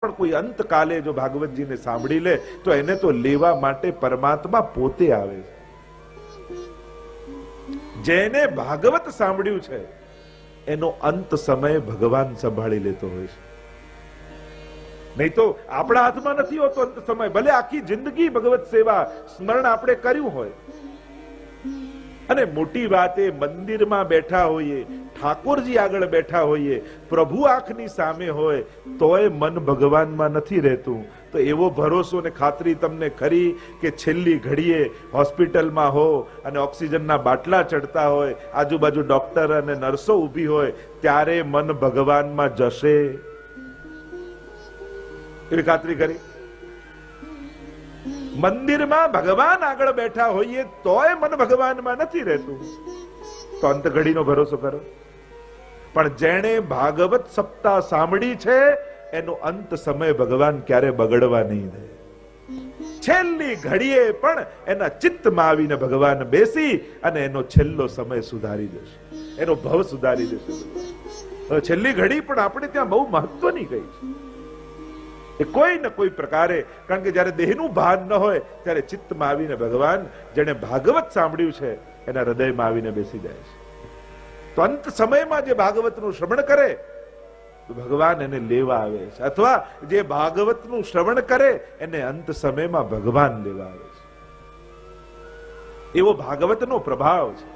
પણ કોઈ અંતકાલે જો ભાગવતજીને સાંભળી લે તો એને તો લેવા માટે પરમાત્મા પોતે આવે છે. જેને ભાગવત સાંભળ્યું છે એનો અંત સમય ભગવાન સંભાળી લેતો હોય છે. નહીં તો આપણા હાથમાં નથી હોતો અંત સમય. ભલે આખી જિંદગી ભગવત સેવા સ્મરણ આપણે કર્યું હોય, અને મોટી વાત એ મંદિરમાં બેઠા હોઈએ, ઠાકોરજી આગળ બેઠા હોઈએ, પ્રભુ આંખની સામે હોય, તોય મન ભગવાનમાં નથી રહેતું. તો એવો ભરોસો ને ખાતરી તમને ખરી કે છેલ્લી ઘડીએ હોસ્પિટલમાં હો અને ઓક્સિજનના બાટલા ચડતા હોય, આજુબાજુ ડોક્ટર અને નર્સો ઊભી હોય, ત્યારે મન ભગવાનમાં જશે? એવી ખાતરી કરી? મંદિરમાં ભગવાન આગળ બેઠા હોઈએ તોય મન ભગવાનમાં નથી રહેતું, તો અંત ઘડીનો ભરોસો કરો. પણ જેણે ભાગવત સપ્તાહ સાંભળી છે એનો અંત સમય ભગવાન ક્યારે બગડવા નહીં દે. છેલ્લી ઘડીએ પણ એના ચિત્તમાં આવીને ભગવાન બેસી અને એનો છેલ્લો સમય સુધારી દેશે, એનો ભવ સુધારી દેશે. છેલ્લી ઘડી પણ આપણે ત્યાં બહુ મહત્વની ગઈ છે. કોઈ ને કોઈ પ્રકારે, કારણ કે જયારે દેહનું ભાન ન હોય ત્યારે ચિત્તમાં આવીને ભગવાન, જેને ભાગવત સાંભળ્યું છે એના હૃદયમાં આવીને બેસી જાય છે. તો અંત સમયમાં જે ભાગવતનું શ્રવણ કરે તો ભગવાન એને લેવા આવે છે, અથવા જે ભાગવતનું શ્રવણ કરે એને અંત સમયમાં ભગવાન લેવા આવે છે. એવો ભાગવતનો પ્રભાવ છે.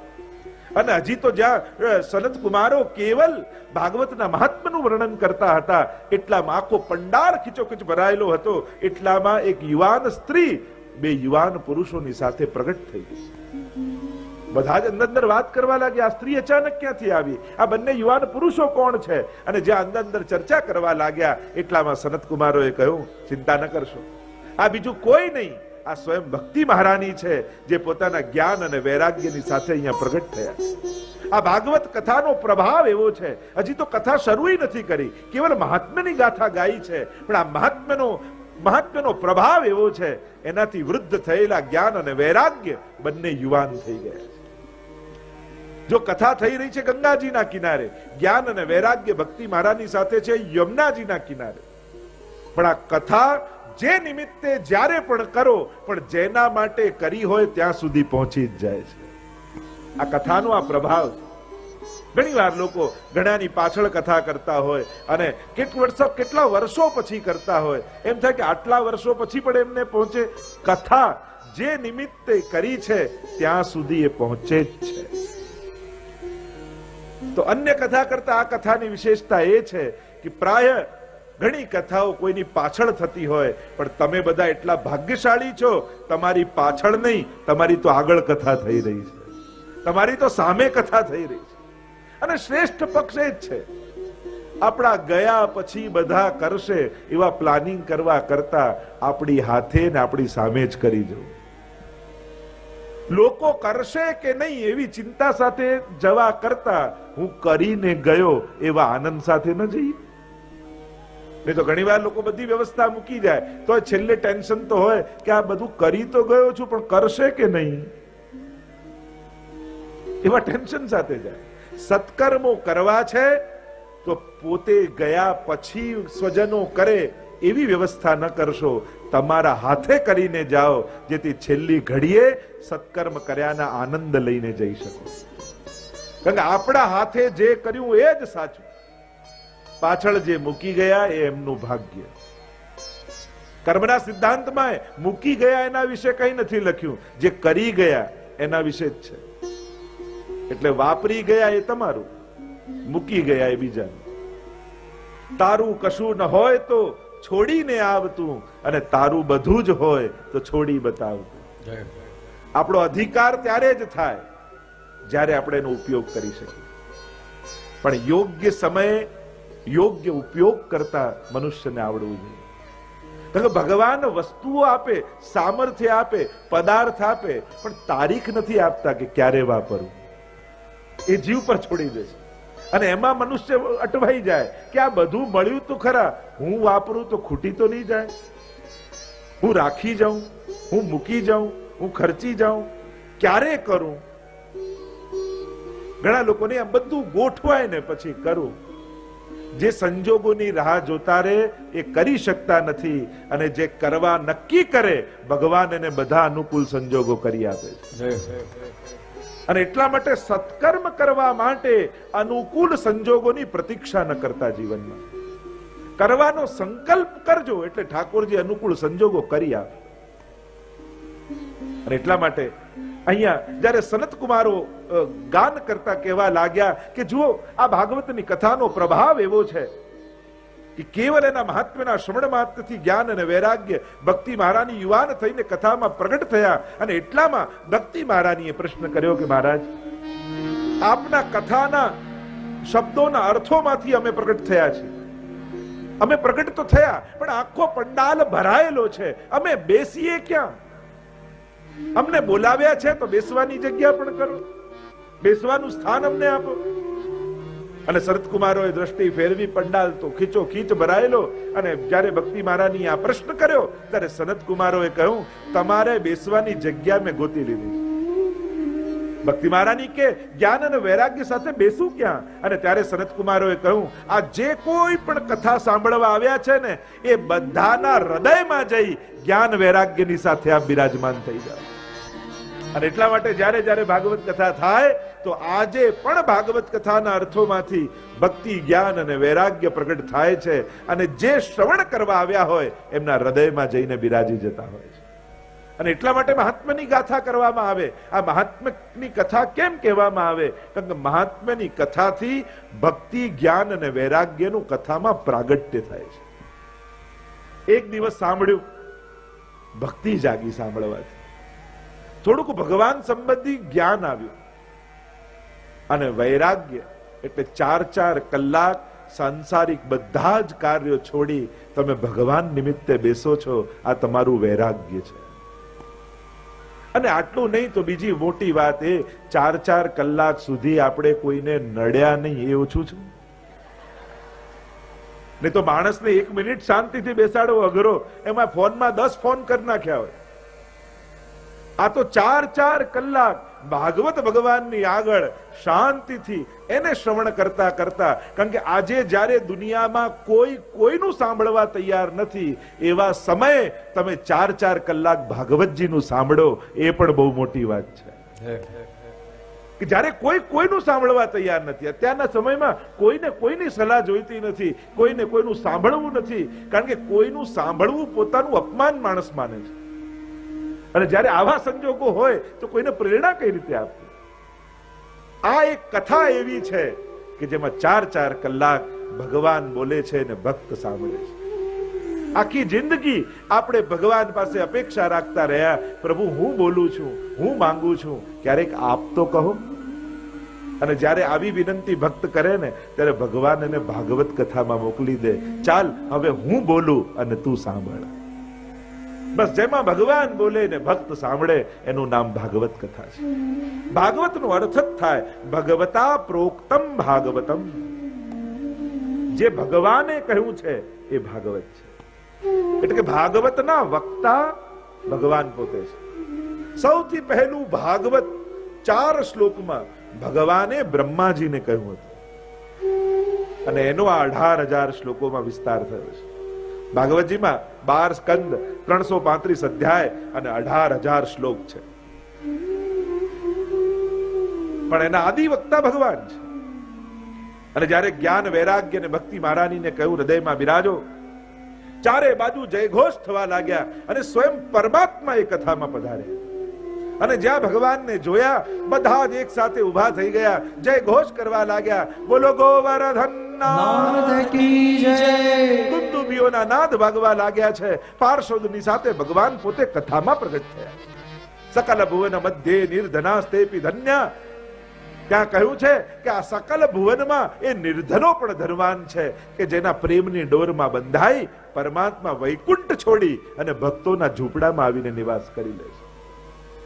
અને હજી તો જ્યાં સનત કુમારો કેવલ ભાગવતના મહાત્માનું વર્ણન કરતા હતા, એટલામાં આખો પંડાર ખીચોખીચ ભરાયેલો હતો. એટલામાં એક યુવાન સ્ત્રી બે યુવાન પુરુષોની સાથે પ્રગટ થઈ ગઈ. બધા જ અંદર વાત કરવા લાગ્યા, આ સ્ત્રી અચાનક ક્યાંથી આવી, આ બંને યુવાન પુરુષો કોણ છે? અને જ્યાં અંદર ચર્ચા કરવા લાગ્યા એટલામાં સનત કુમારોએ કહ્યું, ચિંતા ન કરશો, આ બીજું કોઈ નહીં, આ સ્વયં ભક્તિ મહારાણી છે, જે પોતાના જ્ઞાન અને વૈરાગ્યની સાથે અહીંયા પ્રગટ થયા. આ ભાગવત કથાનો પ્રભાવ એવો છે, હજી તો કથા શરૂ નથી કરી, કેવલ મહાત્મ્યની ગાથા ગાઈ છે, પણ આ મહાત્મ્યનો પ્રભાવ એવો છે, એનાથી વૃદ્ધ થયેલા જ્ઞાન અને વૈરાગ્ય બંને યુવાન થઈ ગયા. જો કથા થઈ રહી છે ગંગાજીના કિનારે, જ્ઞાન અને વૈરાગ્ય ભક્તિ મહારાજની સાથે છે યમુનાજીના કિનારે, પણ આ કથા જે નિમિત્તે જ્યારે પણ કરો, પણ જેના માટે કરી હોય ત્યાં સુધી પહોંચી જ જાય છે. આ કથાનો આ પ્રભાવ છે. ઘણી વાર લોકો ઘણાની પાછળ કથા કરતા હોય અને કેટલા વર્ષો પછી કરતા હોય, એમ થાય કે આટલા વર્ષો પછી પણ એમને પહોંચે. કથા જે નિમિત્તે કરી છે ત્યાં સુધી એ પહોંચે જ છે. તો અન્ય કથા કરતા આ કથાની વિશેષતા એ છે કે પ્રાય ઘણી કથાઓ કોઈની પાછળ થતી હોય, પણ તમે બધા એટલા ભાગ્યશાળી છો, તમારી પાછળ નહીં, તમારી તો આગળ કથા થઈ રહી છે, તમારી તો સામે કથા થઈ રહી છે. અને શ્રેષ્ઠ પક્ષ એ જ છે, આપણા ગયા પછી બધા કરશે એવા પ્લાનિંગ કરવા કરતા આપણી હાથે ને આપણી સામે જ કરી જવું. લોકો કરશે કે નહીં એવી ચિંતા સાથે જવા કરતા હું કરીને ગયો એવા આનંદ સાથે ન જઈએ. નહીં તો ઘણી વાર લોકો બધી વ્યવસ્થા મૂકી જાય તો છેલ્લે ટેન્શન તો હોય કે આ બધું કરી તો ગયો છું, પણ કરશે કે નહીં એવા ટેન્શન સાથે જાય. સત્કર્મો કરવા છે તો પોતે ગયા પછી સ્વજનો કરે એવી વ્યવસ્થા ન કરશો, તમારા હાથે કરીને જાઓ, જેથી છેલ્લી ઘડીએ સત્કર્મ કર્યાના આનંદ લઈને જઈ શકો. કારણ કે આપણા હાથે જે કર્યું એ જ સાચું, પાછળ જે મૂકી ગયા એ એમનું ભાગ્ય. કર્મના સિદ્ધાંતમાં મૂકી ગયા એના વિશે કઈ નથી લખ્યું, જે કરી ગયા એના વિશે જ છે. એટલે વાપરી ગયા એ તમારું, મૂકી ગયા એ બીજાનું. તારું કશું ન હોય તો છોડીને આવતું, અને તારું બધું જ હોય તો છોડી બતાવતું. આપણો અધિકાર ત્યારે જ થાય જ્યારે આપણે એનો ઉપયોગ કરી શકીએ. પણ યોગ્ય સમયે યોગ્ય ઉપયોગ કરતા મનુષ્યને આવડવું જોઈએ. ભગવાન વસ્તુઓ આપે, સામર્થ્ય આપે, પદાર્થ આપે, પણ તારીખ નથી આપતા કે ક્યારે વાપરવું. એ જીવ પર છોડી દે છે. અને એમાં મનુષ્ય અટવાઈ જાય કે આ બધું મળ્યું તો ખરા, હું વાપરું તો ખૂટી તો નહીં જાય, હું રાખી જાઉં, હું મૂકી જાઉં, હું ખર્ચી જાઉં, ક્યારે કરું. ઘણા લોકોને આ બધું ગોઠવાય ને પછી કરું. જે સંજોગોની રાહ જોતા રહે એ કરી શકતા નથી, અને જે કરવા નક્કી કરે ભગવાન એને બધા અનુકૂળ સંજોગો કરી આપે છે. અને એટલા માટે સત્કર્મ કરવા માટે અનુકૂળ સંજોગોની પ્રતીક્ષા ન કરતા, જીવનમાં કરવાનો સંકલ્પ કરજો એટલે ઠાકોરજી અનુકૂળ સંજોગો કરી આપે. અને એટલા માટે અહીંયા જ્યારે સનત કુમારો ગાન કરતા કહેવા લાગ્યા કે જુઓ, આ ભાગવતની કથાનો પ્રભાવ એવો છે કે કેવલ એના મહાત્મ્યના શ્રવણ માત્રથી જ્ઞાન અને વૈરાગ્ય ભક્તિ મહારાની યુવાન થઈને કથામાં પ્રગટ થયા. અને એટલામાં ભક્તિ મહારાનીએ પ્રશ્ન કર્યો કે મહારાજ, આપના કથાના શબ્દોના અર્થોમાંથી અમે પ્રગટ થયા છીએ. અમે પ્રગટ તો થયા, પણ આખો પંડાલ ભરાયેલો છે, અમે બેસીએ ક્યાં? અમને બોલાવ્યા છે તો બેસવાની જગ્યા પણ કરો, બેસવાનું સ્થાન અમને આપો. અને શરદકુમારોએ દ્રષ્ટિ ફેરવી, પંડાલ તો ખીચો ખીચ ભરાયેલો. અને જ્યારે ભક્તિ મહારાની આ પ્રશ્ન કર્યો ત્યારે સનત કુમારોએ કહ્યું, તમારે બેસવાની જગ્યા મેં ગોતી લીધી. ભક્તિ મહારાની કે જ્ઞાન અને વૈરાગ્ય સાથે બેસું ક્યાં? અને ત્યારે સનત કુમારોએ કહ્યું, આ જે કોઈ પણ કથા સાંભળવા આવ્યા છે ને એ બધાના હૃદયમાં જઈ જ્ઞાન વૈરાગ્યની સાથે આપ બિરાજમાન થઈ જાઓ. અને એટલા માટે જ્યારે જ્યારે ભાગવત કથા થાય તો આજે પણ ભાગવત કથાના અર્થોમાંથી ભક્તિ, જ્ઞાન અને વૈરાગ્ય પ્રગટ થાય છે. અને જે શ્રવણ કરવા આવ્યા હોય એમના હૃદયમાં જઈને બિરાજી જતા હોય છે. અને એટલા માટે મહાત્માની ગાથા કરવામાં આવે. આ મહાત્માની કથા કેમ કહેવામાં આવે? કારણ કે મહાત્માની કથાથી ભક્તિ, જ્ઞાન અને વૈરાગ્યનું કથામાં પ્રાગટ્ય થાય છે. એક દિવસ સાંભળ્યું, ભક્તિ જાગી સાંભળવાથી, થોડુંક ભગવાન સંબંધી જ્ઞાન આવ્યું, અને વૈરાગ્ય એટલે 4-4 કલાક સાંસારિક બધા જ કાર્યો છોડી તમે ભગવાન નિમિત્તે બેસો છો. આ તમારું વૈરાગ્ય છે. અને આટલું નહીં તો બીજી મોટી વાત એ, 4-4 કલાક સુધી આપણે કોઈને નડ્યા નહીં એ ઓછું છે. નહીં તો માણસને 1 મિનિટ શાંતિથી બેસાડવો અઘરો, એમાં ફોનમાં 10 ફોન કરી નાખ્યા હોય. આ તો 4-4 કલાક ભાગવત ભગવાનની આગળ શાંતિથી એને શ્રવણ કરતા કરતા. કારણ કે આજે જ્યારે દુનિયામાં કોઈનું સાંભળવા તૈયાર નથી, એવા સમયે તમે 4-4 કલાક ભાગવતજીનું સાંભળો, એ પણ બહુ મોટી વાત છે. કે જ્યારે કોઈનું સાંભળવા તૈયાર નથી. અત્યારના સમયમાં કોઈને કોઈની સલાહ જોઈતી નથી, કોઈને કોઈનું સાંભળવું નથી. કારણ કે કોઈનું સાંભળવું પોતાનું અપમાન માણસ માને છે. અને જ્યારે આવા સંજોગો હોય તો કોઈને પ્રેરણા કઈ રીતે આપવી? આ એક કથા એવી છે કે જેમાં 4-4 કલાક ભગવાન બોલે છે અને ભક્ત સાંભળે છે. આખી જિંદગી આપણે ભગવાન પાસે અપેક્ષા રાખતા રહ્યા, પ્રભુ હું બોલું છું, હું માંગુ છું, ક્યારેક આપ તો કહો. અને જ્યારે આવી વિનંતી ભક્ત કરે ને ત્યારે ભગવાન એને ભાગવત કથામાં મોકલી દે. ચાલ હવે હું બોલું અને તું સાંભળ. બસ જેમાં ભગવાન બોલે ને ભક્ત સાંભળે એનું નામ ભાગવત કથા છે. ભાગવતનો અર્થ જ થાય ભગવતા પ્રોક્તમ ભાગવતમ. જે ભગવાને કહ્યું છે એ ભાગવત છે. એટલે કે ભાગવતના વક્તા ભગવાન પોતે છે. સૌથી પહેલું ભાગવત 4 શ્લોકમાં ભગવાને બ્રહ્માજીને કહ્યું હતું, અને એનો આ 18,000 શ્લોકોમાં વિસ્તાર થયો છે. ભાગવતજીમાં 12 સ્કંદ, 335 અધ્યાય અને 18,000 શ્લોક છે. પણ એના આદિ વક્તા ભગવાન છે. અને જ્યારે જ્ઞાન, વૈરાગ્ય અને ભક્તિ મહારાનીને કહ્યું હૃદયમાં બિરાજો, ચારે બાજુ જયઘોષ થવા લાગ્યા અને સ્વયં પરમાત્મા એ કથામાં પધાર્યા. અને જ્યાં ભગવાનને જોયા બધા જ એક સાથે ઉભા થઈ ગયા, જયઘોષ કરવા લાગ્યા, બોલો ગોવર્ધન નાદ કી જય. દુંદુભીઓના નાદ વાગવા લાગ્યા છે. પાર્ષદની સાથે ભગવાન પોતે કથામાં પ્રગટ થયા. સકલ ભુવન મધ્યે નિર્ધનાસ્તેપી ધન્ય. ત્યાં કહ્યું છે કે આ સકલ ભુવનમાં એ નિર્ધનો પણ ધનવાન છે કે જેના પ્રેમની ડોરમાં બંધાઈ પરમાત્મા વૈકુંઠ છોડી અને ભક્તોના ઝૂંપડામાં આવીને નિવાસ કરી લે છે.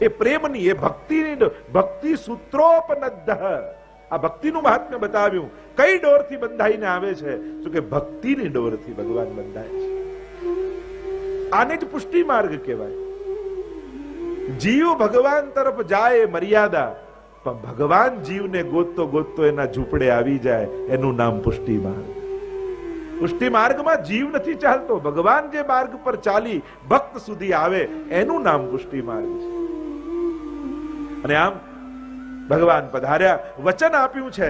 એ પ્રેમની, એ ભક્તિની, ભક્તિ સૂત્રોપનદ્ધ. આ ભક્તિનું મહાત્મ્ય બતાવ્યું. કઈ ડોરથી બંધાઈને આવે છે? તો કે ભક્તિની ડોરથી ભગવાન બંધાય છે. આને જ પુષ્ટિ માર્ગ કહેવાય. જીવ ભગવાન તરફ જાય મર્યાદા, પણ ભગવાન જીવને ગોતતો ગોતતો એના ઝૂંપડે આવી જાય, એનું નામ પુષ્ટિ માર્ગ. પુષ્ટિ માર્ગમાં જીવ નથી ચાલતો, ભગવાન જે માર્ગ પર ચાલી ભક્ત સુધી આવે એનું નામ પુષ્ટિ માર્ગ છે. અને આમ ભગવાન પધાર્યા, વચન આપ્યું છે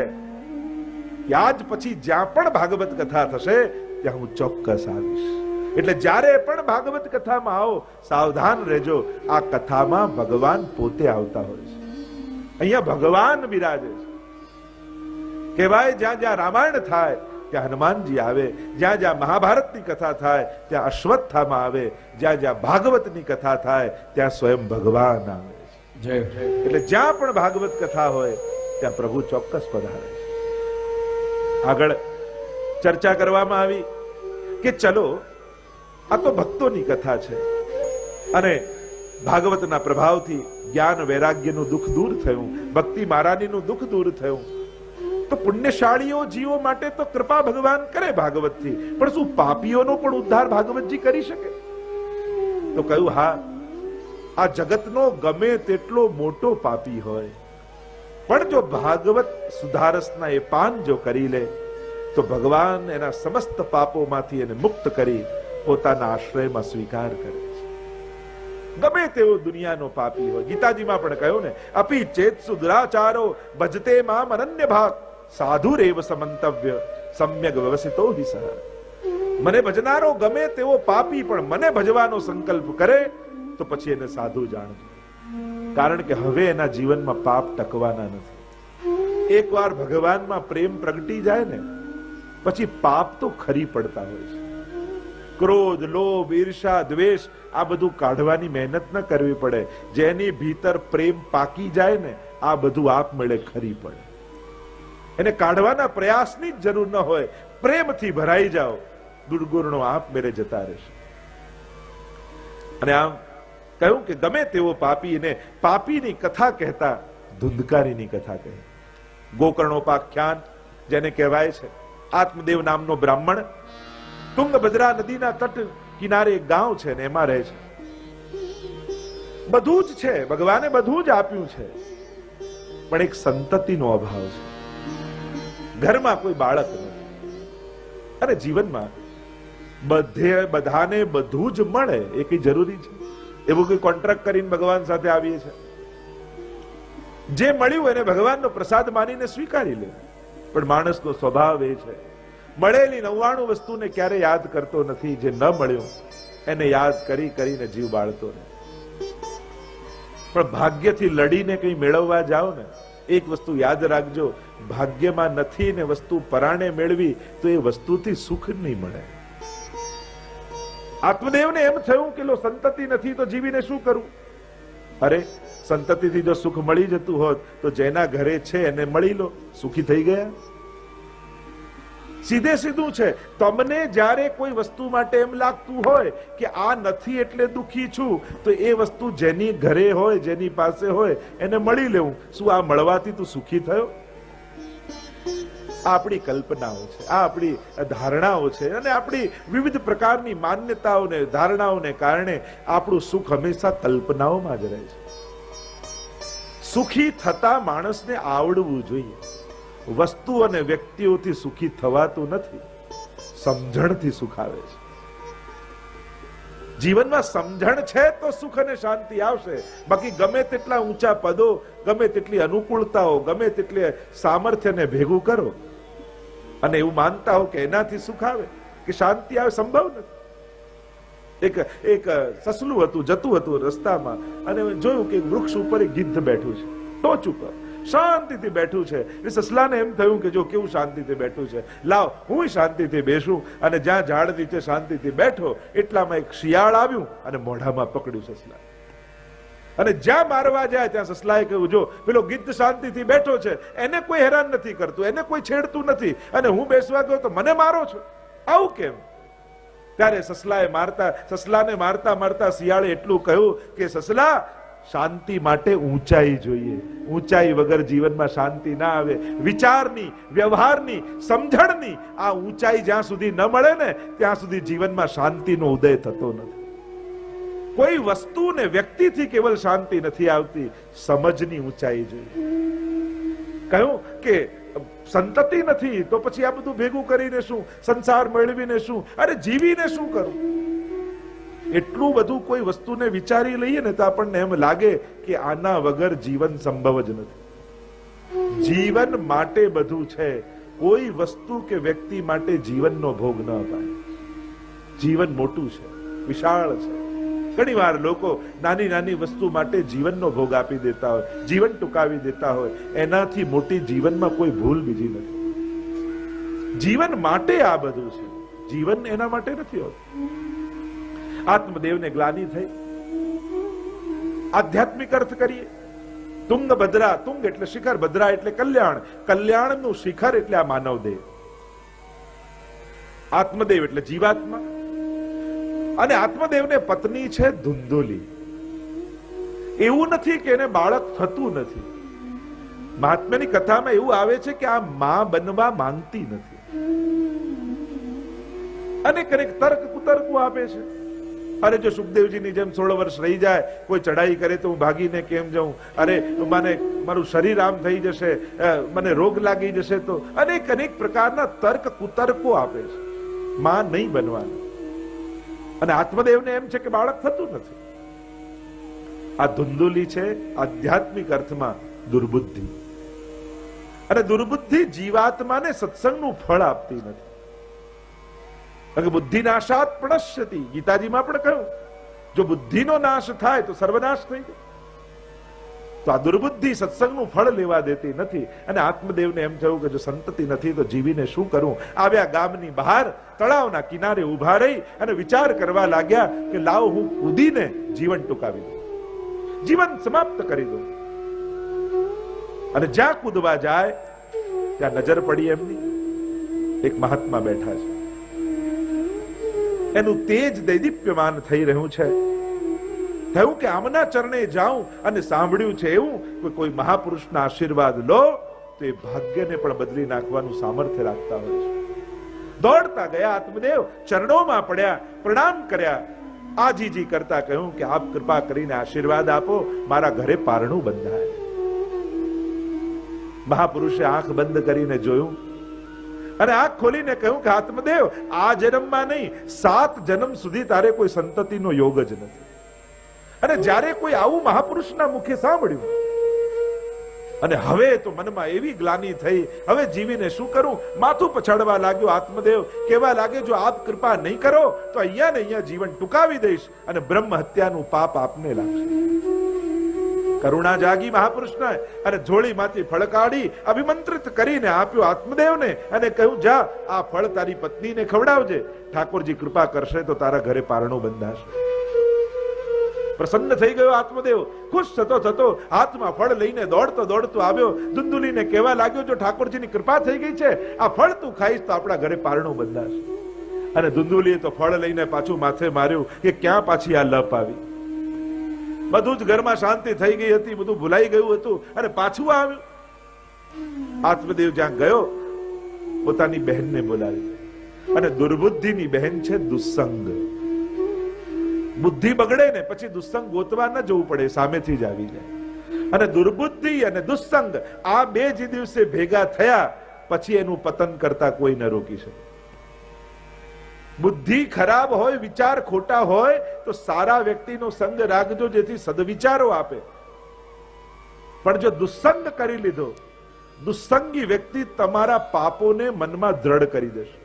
કે આજ પછી જ્યાં પણ ભાગવત કથા થશે ત્યાં હું ચોક્કસ આવીશ. એટલે જ્યારે પણ ભાગવત કથામાં આવો સાવધાન રહેજો, આ કથામાં ભગવાન પોતે આવતા હોય છે. અહીંયા ભગવાન બિરાજે છે. કહેવાય જ્યાં જ્યાં રામાયણ થાય ત્યાં હનુમાનજી આવે, જ્યાં જ્યાં મહાભારતની કથા થાય ત્યાં અશ્વત્થામા આવે, જ્યાં જ્યાં ભાગવતની કથા થાય ત્યાં સ્વયં ભગવાન આવે છે. એટલે જ્યાં પણ ભાગવત કથા હોય ત્યાં પ્રભુ ચોક્કસ પધારે છે. આગળ ચર્ચા કરવામાં આવી કે ચલો આ તો ભક્તોની કથા છે અને ભાગવતના પ્રભાવથી જ્ઞાન વૈરાગ્યનું દુઃખ દૂર થયું, ભક્તિ મહારાનીનું દુઃખ દૂર થયું, તો પુણ્યશાળીઓ જીવો માટે તો કૃપા ભગવાન કરે ભાગવતથી, પણ શું પાપીઓનો પણ ઉદ્ધાર ભાગવતજી કરી શકે? તો કહ્યું હા, આ જગતનો ગમે તેટલો મોટો પાપી હોય પણ જો ભાગવત સુધારસના એ પાન જો કરી લે તો ભગવાન એના સમસ્ત પાપોમાંથી એને મુક્ત કરી પોતાના આશ્રયમાં સ્વીકાર કરે છે. ગમે તેવો દુનિયાનો પાપી હોય, ગીતાજીમાં પણ કહ્યું ને, અપી ચેત્સુ દુરાચારો ભજતે મામ અનન્ય ભાગ સાધુરેવ સમંતવ્ય સમ્યક વ્યવસિતો હિ સહ. મને ભજનારો ગમે તેવો પાપી પણ મને ભજવાનો સંકલ્પ કરે તો પછી એને સાધુ જાણજો, કારણ કે હવે એના જીવનમાં પાપ ટકવાના નથી. એકવાર ભગવાનમાં પ્રેમ પ્રગટી જાય ને પછી પાપ તો ખરી પડતા હોય છે. ક્રોધ, લોભ, ઈર્ષા, દ્વેષ આ બધું કાઢવાની મહેનત ન કરવી પડે. જેની ભીતર પ્રેમ પાકી જાય ને આ બધું આપમેળે ખરી પડે. એને કાઢવાના પ્રયાસની જ જરૂર ન હોય, પ્રેમથી ભરાઈ જાઓ, દુર્ગુણો આપમેળે જતા રહેશે. અને આમ કહ્યું કે ગમે તેવો પાપીને પાપીની કથા કહેતા ધુંધકારીની કથા કહે. ગોકર્ણોપાખ્યાન જેને કહેવાય છે, આત્મદેવ નામનો બ્રાહ્મણ તુંગભદ્રા નદીના તટ કિનારે એક ગામ છે ને એમાં રહે છે. બધું જ છે, ભગવાને બધું જ આપ્યું છે, પણ એક સંતતિનો અભાવ છે. ઘરમાં કોઈ બાળક નથી અને જીવનમાં બધાને બધું જ મળે એ કઈ જરૂરી છે? એવું કોઈ કોન્ટ્રાક્ટ કરીને ભગવાન સાથે આવીએ છે? જે મળ્યું એને ભગવાનનો પ્રસાદ માનીને સ્વીકારી લે. પણ માણસનો સ્વભાવ એ છે, મળેલી 99 વસ્તુને ક્યારે યાદ કરતો નથી, જે ન મળ્યું એને યાદ કરી કરીને જીવ બાળતો રહે. પણ ભાગ્યથી લડીને કંઈ મેળવવા જાઓ ને, એક વસ્તુ યાદ રાખજો, ભાગ્યમાં નથી ને વસ્તુ પરાણે મેળવી તો એ વસ્તુથી સુખ નહીં મળે. આત્મદેવને એમ થયું કે લો સંતતિ નથી તો જીવીને શું કરું? અરે સંતતિથી જો સુખ મળી જતું હોત તો જેના ઘરે છે એને મળી લો, સુખી થઈ ગયા. સીધે સીધું છે. તમને જ્યારે કોઈ વસ્તુ માટે એમ લાગતું હોય કે આ નથી એટલે દુખી છું, તો એ વસ્તુ જેની ઘરે હોય, જેની પાસે હોય એને મળી લેવું. શું આ મળવાથી તું સુખી થયો? આ આપણી કલ્પનાઓ છે, આ આપણી ધારણાઓ છે, અને આપણી વિવિધ પ્રકારની માન્યતાઓને ધારણાઓને કારણે આપણું સુખ હંમેશા કલ્પનાઓમાં જ રહે છે. સુખી થતા માણસને આવડવું જોઈએ. વસ્તુ અને વ્યક્તિઓથી સુખી થવાતું નથી, સમજણથી સુખ આવે છે. જીવનમાં સમજણ છે તો સુખ અને શાંતિ આવશે. બાકી ગમે તેટલા ઊંચા પદો, ગમે તેટલી અનુકૂળતાઓ, ગમે તેટલી સામર્થ્યને ભેગું કરો અને એવું માનતા હો કે એનાથી સુખ આવે કે શાંતિ આવે, સંભવ નથી. એક સસલું હતું, જતું હતું રસ્તામાં અને જોયું કે વૃક્ષ ઉપર એક ગિદ્ધ બેઠું છે, ટોચ ઉપર શાંતિથી બેઠું છે. એ સસલાને એમ થયું કે જો કેવું શાંતિથી બેઠું છે, લાવ હું શાંતિથી બેસું. અને જ્યાં ઝાડ નીચે શાંતિથી બેઠો એટલામાં એક શિયાળ આવ્યું અને મોઢામાં પકડ્યું સસલા. અને જ્યાં મારવા જાય ત્યાં સસલાએ કહ્યું, જો પેલો ગિદ્ધ શાંતિથી બેઠો છે, એને કોઈ હેરાન નથી કરતું, એને કોઈ છેડતું નથી, અને હું બેસવા ગયો તો મને મારો છો, આવું કેમ? ત્યારે સસલાને મારતા મારતા શિયાળે એટલું કહ્યું કે સસલા, શાંતિ માટે ઊંચાઈ જોઈએ. ઊંચાઈ વગર જીવનમાં શાંતિ ના આવે. વિચારની, વ્યવહારની, સમજણની આ ઊંચાઈ જ્યાં સુધી ન મળે ને ત્યાં સુધી જીવનમાં શાંતિનો ઉદય થતો નથી. કોઈ વસ્તુ ને વ્યક્તિથી કેવલ શાંતિ નથી આવતી, સમજની ઊંચાઈ જોઈએ. કહ્યું કે સંતતિ નથી તો પછી આ બધું ભેગું કરીને શું, સંસાર મેળવીને શું, અરે જીવીને શું કરું? એટલું બધું કોઈ વસ્તુને વિચારી લઈએ ને તો આપણને એમ લાગે કે આના વગર જીવન સંભવ જ નથી. જીવન માટે બધું છે. કોઈ વસ્તુ કે વ્યક્તિ માટે જીવનનો ભોગ ન અપાય. જીવન મોટું છે, વિશાળ છે. ઘણી વાર લોકો નાની નાની વસ્તુ માટે જીવનનો ભોગ આપી દેતા હોય, જીવન ટૂંકાવી દેતા હોય. એનાથી મોટી જીવનમાં કોઈ ભૂલ બીજી નથી. જીવન માટે આ બધું છે, જીવન એના માટે નથી હોતું. આત્મદેવને ગ્લાનિ થઈ. આધ્યાત્મિક અર્થ કરીએ. તુંગ ભદ્રા, તુંગ એટલે શિખર, ભદ્રા એટલે કલ્યાણ, કલ્યાણનું શિખર એટલે આ માનવ દેહ. આત્મદેવ એટલે જીવાત્મા. અને આત્મદેવને પત્ની છે ધુંધુલી. એવું નથી કે એને બાળક થતું નથી. મહાત્માની કથામાં એવું આવે છે કે આ માં બનવા માંગતી નથી. અનેક અનેક તર્ક કુતર્કો આપે છે. અરે જો સુખદેવજીની જેમ 16 વર્ષ રહી જાય, કોઈ ચડાઈ કરે તો હું ભાગીને કેમ જાઉં, અરે મને મારું શરીર આમ થઈ જશે, મને રોગ લાગી જશે, તો અનેક અનેક પ્રકારના તર્ક કુતર્કો આપે છે. માં નહીં બનવાનું. અને આત્મદેવને એમ છે કે બાળક થતું નથી. આ ધુંધુલી છે આધ્યાત્મિક અર્થમાં દુર્બુદ્ધિ. અને દુર્બુદ્ધિ જીવાત્માને સત્સંગનું ફળ આપતી નથી. બુદ્ધિ નાશાત પ્रणश्यति, ગીતાજીમાં પણ કહ્યું જો બુદ્ધિનો નાશ થાય તો સર્વનાશ થઈ જાય. તો આ દુર્બુદ્ધિ સત્સંગનું ફળ લેવા દેતી નથી. અને આત્મદેવને એમ થયું કે જો સંતતિ નથી તો જીવીને શું કરું? આવ્યા ગામની બહાર, તળાવના કિનારે ઉભા રહી અને વિચાર કરવા લાગ્યા કે લાવ હું કૂદીને જીવન ટૂંકાવી દઉં, જીવન સમાપ્ત કરી દઉં. અને જ્યાં કૂદવા જાય ત્યાં નજર પડી એમની. એક મહાત્મા બેઠા છે, એનું તેજ દૈદીપ્યમાન થઈ રહ્યું છે. થયું કે આમના ચરણે જાઉં અને સાંભળ્યું છે એવું કે કોઈ મહાપુરુષના આશીર્વાદ લો તો એ ભાગ્યને પણ બદલી નાખવાનું સામર્થ્ય રાખતા હોય છે. દોડતા ગયા આત્મદેવ, ચરણોમાં પડ્યા, પ્રણામ કર્યા, આજીજી કરતા કહ્યું કે આપ કૃપા કરીને આશીર્વાદ આપો, મારા ઘરે પારણું બંધાય. મહાપુરુષે આંખ બંધ કરીને જોયું અને આંખ ખોલીને કહ્યું કે આત્મદેવ, આ જન્મમાં નહીં 7 જન્મ સુધી તારે કોઈ સંતતિનો યોગ જ નથી. અને જ્યારે કોઈ આવું મહાપુરુષના મુખે સાંભળ્યું અને હવે તો મનમાં એવી ગ્લાનિ થઈ, હવે જીવીને શું કરું? માથું પછાડવા લાગ્યો. આત્મદેવ કહેવા લાગે જો આપ કૃપા નહીં કરો તો અહીંયા ને અહીંયા જીવન ટૂંકાવી દઈશ અને બ્રહ્મ હત્યાનું પાપ આપને લાગશે. કરુણા જાગી મહાપુરુષને અને ઝોળીમાંથી ફળ કાઢી અભિમંત્રિત કરીને આપ્યો આત્મદેવને અને કહ્યું જા આ ફળ તારી પત્નીને ખવડાવજે, ઠાકોરજી કૃપા કરશે તો તારા ઘરે પારણું બંધાશે. પ્રસન્ન થઈ ગયો આત્મદેવ. ખુશ થતો થતો હાથમાં ફળ લઈને દોડતો દોડતો આવ્યો. ધુંધુલીને કહેવા લાગ્યો જો ઠાકોરજીની કૃપા થઈ ગઈ છે, આ ફળ તું ખાઈશ તો આપણા ઘરે પારણું બંધાશે. અને ધુંધુલીએ તો ફળ લઈને પાછું માથે માર્યું કે ક્યાં પાછી આ લપ આવી. બધું જ ઘરમાં શાંતિ થઈ ગઈ હતી, બધું ભૂલાઈ ગયું હતું અને પાછું આવ્યું. આત્મદેવ જ્યાં ગયો પોતાની બહેનને બોલાવી. અને દુર્બુદ્ધિની બહેન છે દુસ્સંગ. બુદ્ધિ બગડે ને પછી દુસ્સંગ ગોતવા ન જવું પડે, સામેથી જ આવી જાય. અને દુર્બુદ્ધિ અને દુસ્સંગ આ બે જ દિવસે ભેગા થયા પછી એનું પતન કરતા કોઈ ન રોકી શકે. બુદ્ધિ ખરાબ હોય, વિચાર ખોટા હોય તો સારા વ્યક્તિનો સંગ રાખજો જેથી સદવિચારો આપે. પણ જો દુસ્સંગ કરી લીધો, દુસ્સંગી વ્યક્તિ તમારા પાપોને મનમાં દ્રઢ કરી દેશે.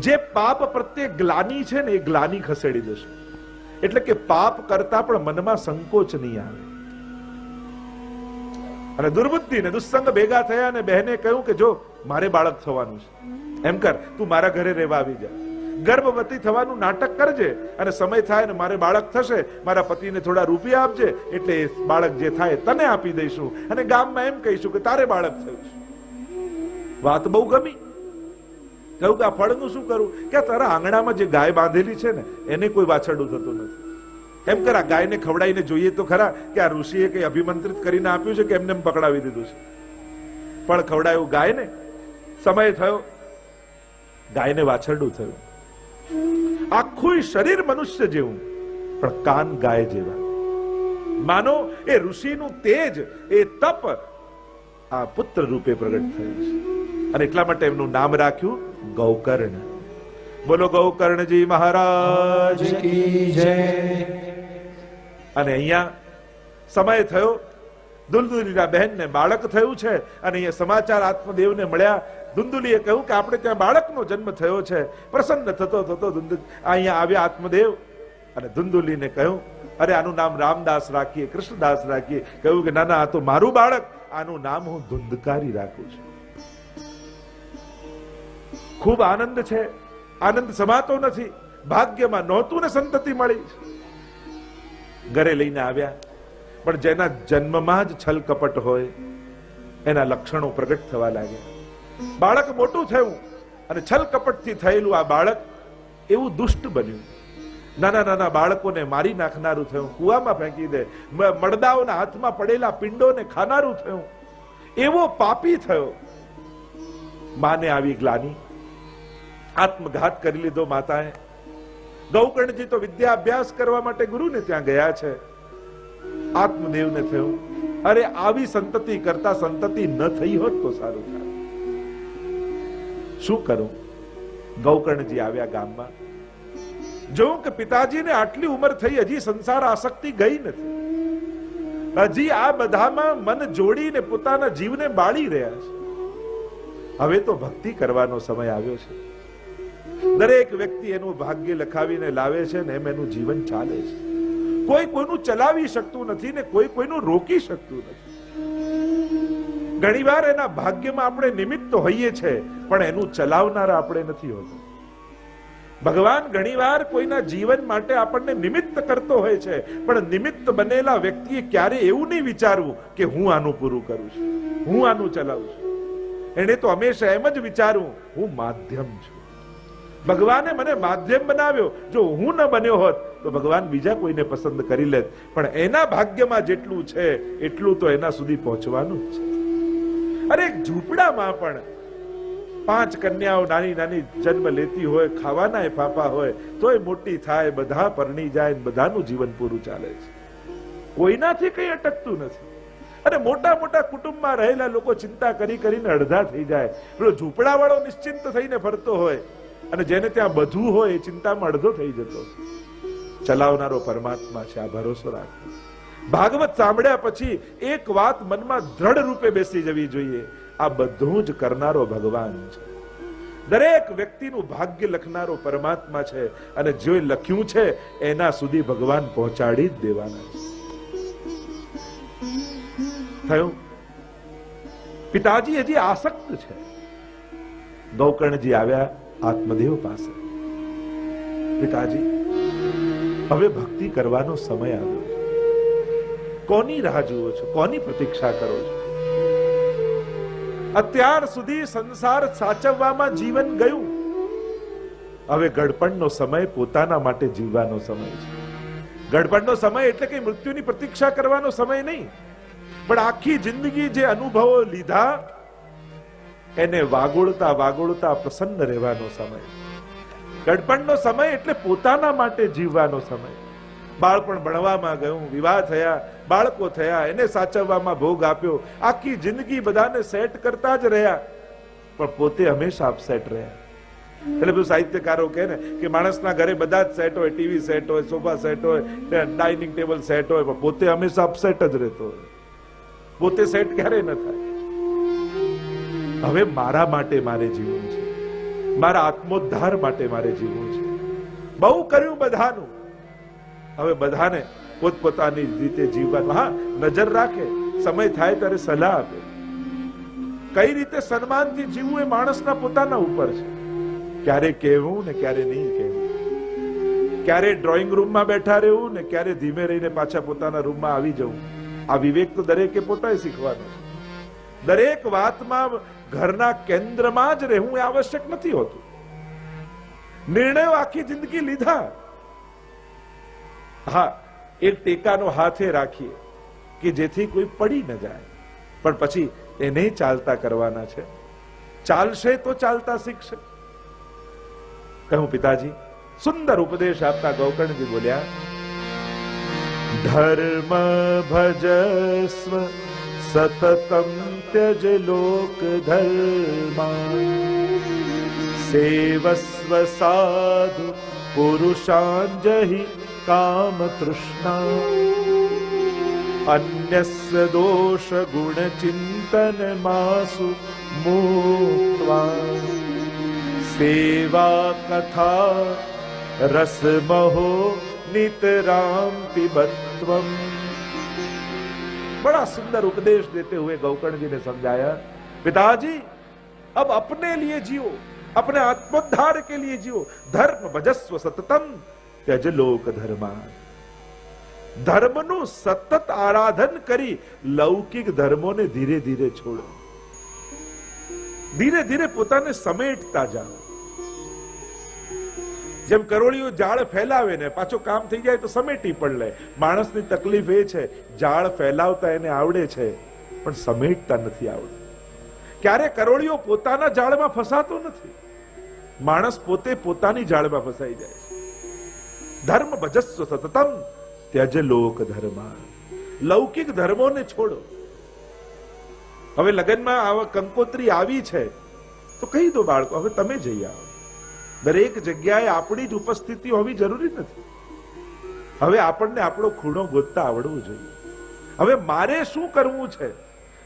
જે પાપ પ્રત્યે ગ્લાની છે ને એ ગ્લાની ખસેડી દેશે. એટલે કે પાપ કરતા પણ મનમાં સંકોચ નહીં આવે. અને દુર્બુદ્ધિ ને દુસ્સંગ ભેગા થયા અને બહેને કહ્યું કે જો મારે બાળક થવાનું છે, એમ કર તું મારા ઘરે રહેવા આવી જા, ગર્ભવતી થવાનું નાટક કરજે અને સમય થાય ને મારે બાળક થશે, મારા પતિને થોડા રૂપિયા આપજે એટલે એ બાળક જે થાય તને આપી દઈશું અને ગામમાં એમ કહીશું કે તારે બાળક થયું છે. વાત બહુ ગમી. કહ્યું કે આ ફળનું શું કરું? કે તારા આંગણામાં જે ગાય બાંધેલી છે ને એને કોઈ વાછરડું થતું નથી. એમ કર આ ગાયને ખવડાવીને જોઈએ તો ખરા કે આ ઋષિએ કઈ અભિમંત્રિત કરીને આપ્યું છે કે એમને પકડાવી દીધું છે. ફળ ખવડાયું ગાયને, સમય થયો ગાયને વાછરડું થયું. આખું શરીર મનુષ્ય જેવું પણ કાન ગાય જેવા. માનો એ ઋષિનું તેજ, એ તપ આ પુત્ર રૂપે પ્રગટ થયું છે અને એટલા માટે એમનું નામ રાખ્યું ગૌકર્ણ. બોલો ગૌકર્ણજી મહારાજ કી જય. અને અહીંયા સમય થયો, દુલદુલીના બહેનને બાળક થયું છે અને અહીંયા સમાચાર આત્મદેવને મળ્યા. દુંદુલીએ કહ્યું કે આપણે ત્યાં બાળકનો જન્મ થયો છે. પ્રસન્ન થતો થતો અહીંયા આવ્યા આત્મદેવ અને ધુંધુલીને કહ્યું, અરે આનું નામ રામદાસ રાખીએ, કૃષ્ણદાસ રાખીએ. કહ્યું કે ના ના, આ તો મારું બાળક, આનું નામ હું ધુંધકારી રાખું છું. ખૂબ આનંદ છે, આનંદ સમાતો નથી. ભાગ્યમાં નહોતું ને સંતતિ મળી. ઘરે લઈને આવ્યા, પણ જેના જન્મમાં જ છલ કપટ હોય એના લક્ષણો પ્રગટ થવા લાગ્યા. બાળક મોટું થયું અને છલ કપટથી થયેલું આ બાળક એવું દુષ્ટ બન્યું. નાના નાના બાળકોને મારી નાખનારું થયું, કુવામાં ફેંકી દે, મડદાઓના હાથમાં પડેલા પિંડોને ખાનારું થયું. એવો પાપી થયો. માને આવી ગ્લાની, આત્મઘાત કરી લીધો માતાએ. ગૌકર્ણજી તો વિદ્યા અભ્યાસ કરવા માટે ગુરુને ત્યાં ગયા છે. આત્મદેવને થયું, અરે આવી સંતતિ કરતા સંતતિ ન થઈ હોત તો સારું થાય. શું કરું? ગૌકર્ણજી આવ્યા ગામમાં. જોઉં કે પિતાજીને આટલી ઉંમર થઈ, હજી સંસાર આસક્તિ ગઈ નથી. હજી આ બધામાં મન જોડીને પોતાના જીવને બાળી રહ્યા છે. હવે તો ભક્તિ કરવાનો સમય આવ્યો છે. દરેક વ્યક્તિ એનું ભાગ્ય લખાવીને લાવે છે ને એમ એનું જીવન ચાલે છે. કોઈ કોઈનું ચલાવી શકતું નથી ને કોઈ કોઈનું રોકી શકતું નથી. ઘણીવાર એના ભાગ્યમાં આપણે નિમિત્ત હોઈએ છે, પણ એનું ચલાવનારા આપણે નથી હોતા. ભગવાન ઘણીવાર કોઈના જીવન માટે આપણને નિમિત્ત કરતો હોય છે, પણ નિમિત્ત બનેલા વ્યક્તિએ ક્યારે એવું નહીં વિચારવું કે હું આનું પૂરું કરું છું, હું આનું ચલાવું છું. એને તો હંમેશા એમ જ વિચારવું, હું માધ્યમ છું. ભગવાને મને માધ્યમ બનાવ્યો. જો હું ન બન્યો હોત તો ભગવાન બીજા કોઈને પસંદ કરી લેત, પણ એના ભાગ્યમાં જેટલું છે એટલું તો એના સુધી પહોંચવાનું જ છે. અરે એક ઝૂંપડામાં પણ 5 કન્યાઓ નાની નાની જન્મ લેતી હોય, ખાવાના ફાફા હોય, તોય મોટી થાય, બધા પરણી જાય, બધાનું જીવન પૂરું ચાલે છે. કોઈનાથી કઈ અટકતું નથી. અને મોટા મોટા કુટુંબમાં રહેલા લોકો ચિંતા કરી કરીને અડધા થઈ જાય. પેલો ઝૂંપડા વાળો નિશ્ચિંત થઈને ફરતો હોય અને જેને ત્યાં બધું હોય એ ચિંતામાં અડધો થઈ જતો. ચલાવનારો પરમાત્મા છે, આ ભરોસો રાખો. ભાગવત સાંભળ્યા પછી એક વાત મનમાં દ્રઢ રૂપે બેસી જવી જોઈએ, આ બધું જ કરનારો ભગવાન છે. દરેક વ્યક્તિનું ભાગ્ય લખનારો પરમાત્મા છે અને જે લખ્યું છે એના સુધી ભગવાન પહોંચાડી જ દેવાના છે. થયું, પિતાજી હજી આસક્ત છે. ગૌકર્ણજી આવ્યા આત્મદેવ પાસે. પિતાજી, હવે ભક્તિ કરવાનો સમય આવ્યો છે. કોની રાહ જુઓ છો? કોની પ્રતીક્ષા કરો છો? અત્યાર સુધી સંસાર સાચવવામાં જીવન ગયું. હવે ગડપણનો સમય પોતાના માટે જીવવાનો સમય છે. ગડપણનો સમય એટલે કે મૃત્યુની પ્રતીક્ષા કરવાનો સમય નહીં, પણ આખી જિંદગી જે અનુભવો લીધા એને વાગોળતા વાગોળતા પ્રસન્ન રહેવાનો સમય. ગડપણનો સમય એટલે પોતાના માટે જીવવાનો સમય. બાળપણ ભણવામાં ગયું, વિવાહ થયા, બાળકો થયા, એને સાચવવામાં ભોગ આપ્યો, આખી જિંદગી બધાને સેટ કરતા જ રહ્યા, પણ પોતે હંમેશા અપસેટ રહ્યા. એટલે બધું સાહિત્યકારો કહે ને કે માણસના ઘરે બધા જ સેટ હોય, ટીવી સેટ હોય, સોફા સેટ હોય, ડાઇનિંગ ટેબલ સેટ હોય, પણ પોતે હંમેશા અપસેટ જ રહેતો હોય. પોતે સેટ ક્યારે ન થાય. હવે મારા માટે મારે જીવવું છે, મારા આત્મોદ્ધાર માટે મારે જીવવું છે. બહુ કર્યું બધાનું, હવે બધાને પોતપોતાની રીતે જીવવાનું. હા, નજર રાખે, સમય થાય ત્યારે સલાહ આપે. કઈ રીતે સન્માનથી જીવવું એ માણસના પોતાના ઉપર છે. ક્યારે કહેવું ને ક્યારે નહીં કહેવું, ક્યારે ડ્રોઈંગ રૂમમાં બેઠા રહેવું ને ક્યારે ધીમે રહીને પાછા પોતાના રૂમમાં આવી જવું. આ વિવેક તો દરેકે પોતાએ શીખવાનો છે. દરેક વાતમાં ઘરના કેન્દ્રમાં જ રહેવું એ આવશ્યક નથી હોતું. નિર્ણયો આખી જિંદગી લીધા, હા, એક ટેકાનો હાથે રાખીએ કે જેથી કોઈ પડી ન જાય, પણ પછી એને ચાલતા કરવાના છે. ચાલશે તો ચાલતા શીખશે. કહું પિતાજી, સુંદર ઉપદેશ આપતા ગૌકર્ણજી બોલ્યા, ધર્મ ભજસ્વ સતતમ ત્યજ લોક ધર્મા સેવસ્વ સાધુ પુરુષાંજહિ કામ તૃષ્ણા અન્યસ્ય દોષ ગુણ ચિંતન માસુ મુક્ત્વા સેવા કથા રસમહો नितराम पिबत्वम। बड़ा सुंदर उपदेश देते हुए गौकर्ण जी ने समझाया, पिताजी अब अपने लिए जियो, अपने आत्मोद्धार के लिए जियो, धर्म भजस्व सततम त्यज लोक धर्मा। ધર્મનું સતત આરાધન કરી લૌકિક ધર્મોને ધીરે ધીરે છોડો, ધીરે ધીરે પોતાને સમેટતા જાઓ। જેમ કરોળિયો જાળ ફેલાવે ને પાછો કામ થઈ જાય તો સમેટી પણ લે, માણસની તકલીફ એ છે જાળ ફેલાવતા એને આવડે છે પણ સમેટતા નથી આવડતું। ક્યારે કરોળિયો પોતાના જાળમાં ફસાતો નથી, માણસ પોતે પોતાની જાળમાં ફસાઈ જાય છે। ધર્મ ભજસ્વ સતતમ त्यज लोक धर्मा। લૌકિક ધર્મોને છોડો। હવે લગ્નમાં આવા કંકોત્રી આવી છે તો કહી દો બાળકો હવે તમે જઈ આવો। દરેક જગ્યાએ આપણી જ ઉપસ્થિતિ હોવી જરૂરી નથી। હવે આપણને આપણો ખૂણો ગોતતા આવડવું જોઈએ। હવે મારે શું કરવું છે,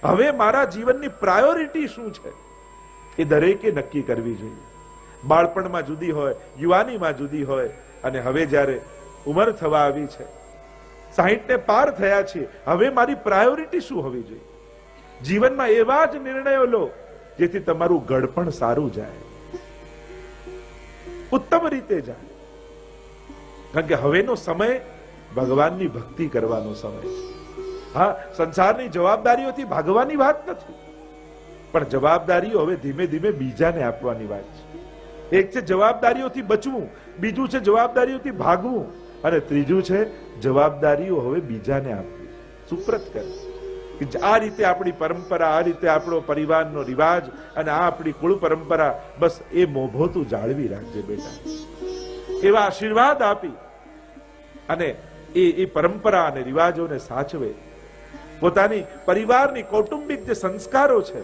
હવે મારા જીવનની પ્રાયોરિટી શું છે એ દરેકે નક્કી કરવી જોઈએ। બાળપણમાં જુદી હોય, યુવાનીમાં જુદી હોય, અને હવે જ્યારે ઉંમર થવા આવી છે, 60 ને પાર થયા છે, હવે મારી પ્રાયોરિટી શું હોવી જોઈએ? જીવનમાં એવા જ નિર્ણયો લો જેથી તમારું ઘડપણ સારું જાય, ઉત્તમ રીતે જાય। કારણ કે હવેનો સમય ભગવાનની ભક્તિ કરવાનો સમય છે। હા, સંસારની જવાબદારીઓથી ભાગવાની વાત નથી, પણ જવાબદારીઓ હવે ધીમે ધીમે બીજાને આપવાની વાત છે। એક છે જવાબદારીઓથી બચવું, બીજું છે જવાબદારીઓથી ભાગવું, અને ત્રીજું છે જવાબદારીઓ હવે બીજાને આપવી, સુપ્રત કરવી। આ રીતે આપણી પરંપરા, આ રીતે આપણો પરિવારનો રિવાજ અને આ આપણી કુળ પરંપરા, બસ એ મોભો તું જાળવી રાખજે બેટા, એવા આશીર્વાદ આપી અને એ પરંપરા અને રિવાજોને સાચવે। પોતાની પરિવારની કૌટુંબિક જે સંસ્કારો છે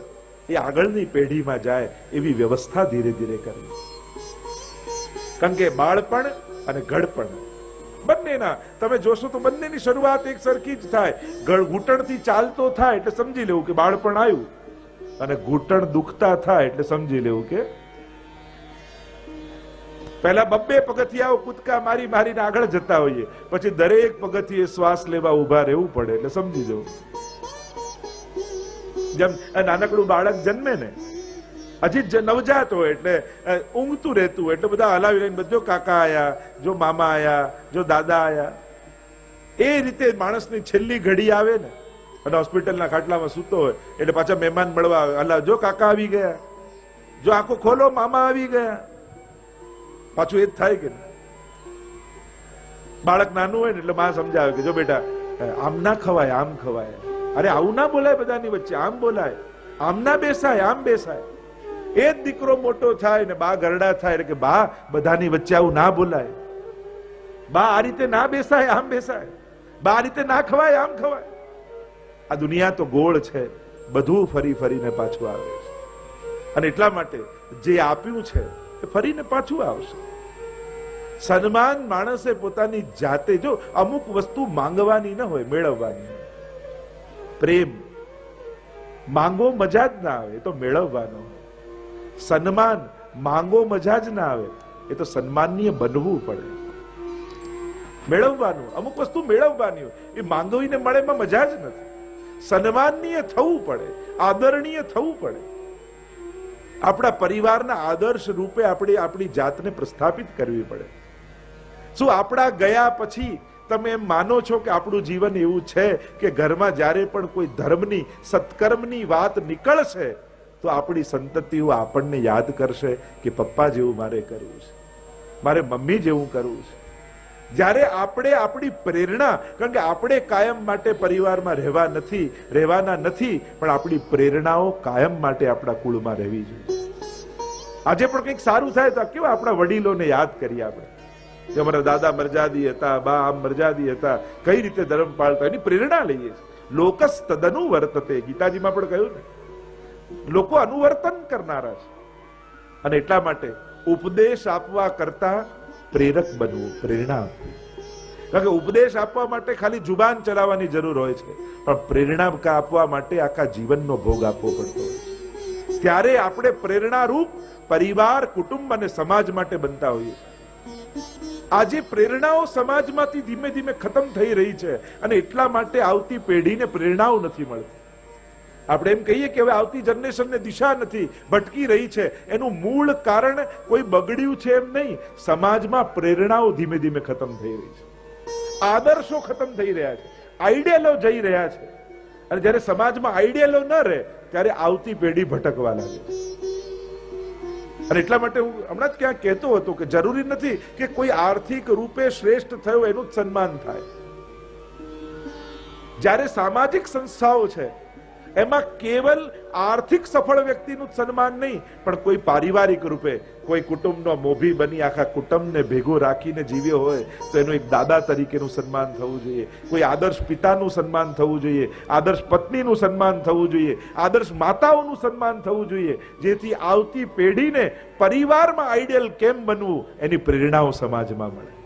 એ આગળની પેઢીમાં જાય એવી વ્યવસ્થા ધીરે ધીરે કરવી। કારણ કે બાળપણ અને ઘડપણ બંનેના તમે જોશો તો બંનેની શરૂઆત એક સરખી જ થાય। ઘૂંટણથી ચાલતો થાય એટલે સમજી લેવું કે બાળપણ આવ્યું, અને ઘૂંટણ દુખતા થાય એટલે સમજી લેવું કે પહેલા 2 પગથિયાઓ કૂદકા મારી મારીને આગળ જતા હોઈએ, પછી દરેક પગથિયે શ્વાસ લેવા ઉભા રહેવું પડે એટલે સમજી જવું। જેમ નાનકડું બાળક જન્મે ને, હજી નવજાત હોય એટલે ઊંઘતું રહેતું હોય એટલે બધા હલાવી લઈને જો કાકા આયા, જો મામા આયા, જો દાદા આયા, એ રીતે માણસની છેલ્લી ઘડી આવે ને, અને હોસ્પિટલના ખાટલામાં સૂતો હોય એટલે પાછા મહેમાન મળવા આવે, હલા જો કાકા આવી ગયા, જો આંખો ખોલો મામા આવી ગયા, પાછું એ જ થાય કે બાળક નાનું હોય ને એટલે માં સમજાવે કે જો બેટા આમ ના ખવાય, આમ ખવાય, અરે આવું ના બોલાય, બધાની વચ્ચે આમ બોલાય, આમ ના બેસાય, આમ બેસાય। એ જ દીકરો મોટો થાય ને બા ગરડા થાય એટલે કે બા બધાની વચ્ચે આવું ના બોલાય, બા આ રીતે ના બેસાય, આમ બેસાય, બા આ રીતે ના ખવાય, આમ ખવાય। આ દુનિયા તો ગોળ છે, બધું ફરી ફરીને પાછું આવે છે, અને એટલા માટે જે આપ્યું છે એ ફરીને પાછું આવશે। સન્માન માણસે પોતાની જાતે, જો અમુક વસ્તુ માંગવાની ન હોય, મેળવવાની હોય। પ્રેમ માંગો મજા જ ના આવે, એ તો મેળવવાનો। સન્માન માંગો મજા જ ના આવે, એ તો સન્માનીય બનવું પડે, મેળવવાનું। અમુક વસ્તુ મેળવવાની હોય, એ માંગવીને મળે એમાં મજા જ નથી। સન્માનીય થવું પડે, આદરણીય થવું પડે। આપણા પરિવારના આદર્શ રૂપે આપણે આપણી જાતને પ્રસ્થાપિત કરવી પડે। શું આપણા ગયા પછી તમે એમ માનો છો કે આપણું જીવન એવું છે કે ઘરમાં જ્યારે પણ કોઈ ધર્મની, સત્કર્મની વાત નીકળશે તો આપણી સંતતિઓ આપણને યાદ કરશે કે પપ્પા જેવું મારે કરવું છે, મારે મમ્મી જેવું કરવું છે। જ્યારે આપણે આપણી પ્રેરણા, કારણ કે આપણે કાયમ માટે પરિવારમાં રહેવાના નથી, પણ આપણી પ્રેરણાઓ કાયમ માટે આપણા કુળમાં રહેવી જોઈએ। આજે પણ કંઈક સારું થાય તો કેવા આપણા વડીલોને યાદ કરીએ આપણે, કે અમારા દાદા મરજાદી હતા, બા આમ મરજાદી હતા, કઈ રીતે ધર્મ પાળતા, એની પ્રેરણા લઈએ છીએ। લોકસ તદનુ વર્તતે. ગીતાજીમાં પણ કહ્યું ને, લોકો અનુવર્તન કરનારા છે. અને એટલા માટે ઉપદેશ આપવા કરતા પ્રેરક બનવું, પ્રેરણા આપવી. કારણ કે ઉપદેશ આપવા માટે ખાલી જુબાન ચલાવવાની જરૂર હોય છે, પણ પ્રેરણા આપવા માટે આખા જીવનનો ભોગ આપવો પડતો હોય છે. ત્યારે આપણે પ્રેરણારૂપ પરિવાર, કુટુંબ અને સમાજ માટે બનતા હોઈએ છીએ. આજે પ્રેરણાઓ સમાજમાંથી ધીમે ધીમે ખતમ થઈ રહી છે અને એટલા માટે આવતી પેઢીને પ્રેરણાઓ નથી મળતી. આપણે એમ કહીએ કે હવે આવતી જનરેશનને દિશા નથી, ભટકી રહી છે. એનું મૂળ કારણ કોઈ બગડ્યું છે એમ નહીં, સમાજમાં પ્રેરણાઓ ધીમે ધીમે ખતમ થઈ રહી છે, આદર્શો ખતમ થઈ રહ્યા છે, આઈડિયલો જઈ રહ્યા છે. અને જ્યારે સમાજમાં આઈડિયલો ન રહે ત્યારે આવતી પેઢી ભટકવા લાગે છે. અને એટલા માટે હું હમણાં જ ક્યાંક કહેતો હતો કે જરૂરી નથી કે કોઈ આર્થિક રૂપે શ્રેષ્ઠ થયો એનું જ સન્માન થાય. જ્યારે સામાજિક સંસ્થાઓ છે એમાં કેવલ આર્થિક સફળ વ્યક્તિનું સન્માન નહીં, પણ કોઈ પારિવારિક રૂપે કોઈ કુટુંબનો મોભી બની આખા કુટુંબને ભેગો રાખીને જીવ્યો હોય તો એનું એક દાદા તરીકેનું સન્માન થવું જોઈએ, કોઈ આદર્શ પિતાનું સન્માન થવું જોઈએ, આદર્શ પત્નીનું સન્માન થવું જોઈએ, આદર્શ માતાઓનું સન્માન થવું જોઈએ, જેથી આવતી પેઢીને પરિવારમાં આઈડિયલ કેમ બનવું એની પ્રેરણાઓ સમાજમાં મળે.